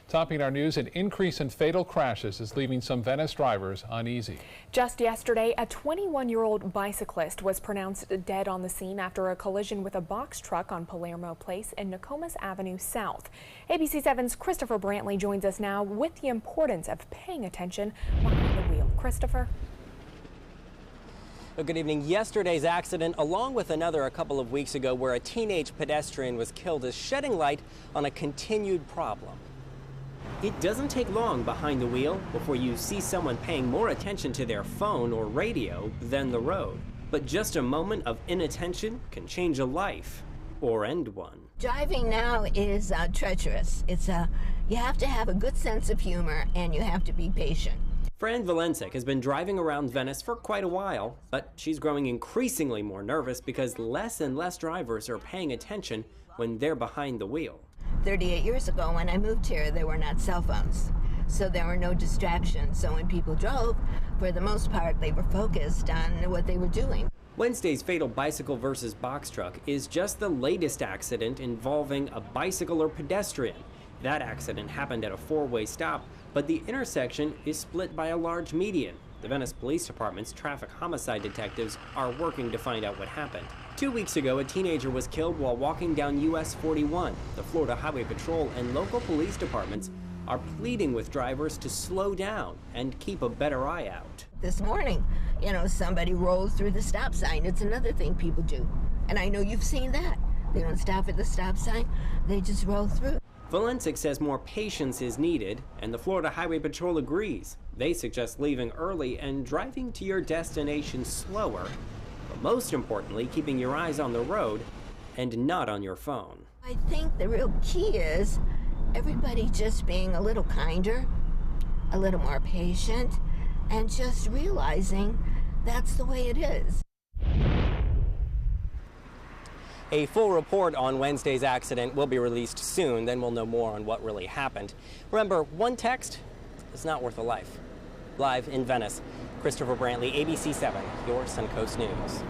Topping our news, an increase in fatal crashes is leaving some Venice drivers uneasy. Just yesterday, a 21-year-old bicyclist was pronounced dead on the scene after a collision with a box truck on Palermo Place and Nokomis Avenue South. ABC 7's Christopher Brantley joins us now with the importance of paying attention behind the wheel. Christopher. Well, good evening. Yesterday's accident, along with another a couple of weeks ago where a teenage pedestrian was killed, is shedding light on a continued problem. It doesn't take long behind the wheel before you see someone paying more attention to their phone or radio than the road. But just a moment of inattention can change a life or end one. Driving now is treacherous. You have to have a good sense of humor and you have to be patient. Fran Valencic has been driving around Venice for quite a while, but she's growing increasingly more nervous because less and less drivers are paying attention when they're behind the wheel. 38 years ago when I moved here, there were not cell phones, so there were no distractions. So when people drove, for the most part, they were focused on what they were doing. Wednesday's fatal bicycle versus box truck is just the latest accident involving a bicycle or pedestrian. That accident happened at a four-way stop, but the intersection is split by a large median. The Venice Police Department's traffic homicide detectives are working to find out what happened. 2 weeks ago, a teenager was killed while walking down US 41. The Florida Highway Patrol and local police departments are pleading with drivers to slow down and keep a better eye out. This morning, somebody rolled through the stop sign. It's another thing people do. And I know you've seen that. They don't stop at the stop sign, they just roll through. Valencic says more patience is needed, and the Florida Highway Patrol agrees. They suggest leaving early and driving to your destination slower, but most importantly, keeping your eyes on the road and not on your phone. I think the real key is everybody just being a little kinder, a little more patient, and just realizing that's the way it is. A full report on Wednesday's accident will be released soon. Then we'll know more on what really happened. Remember, one text is not worth a life. Live in Venice, Christopher Brantley, ABC 7, your Suncoast News.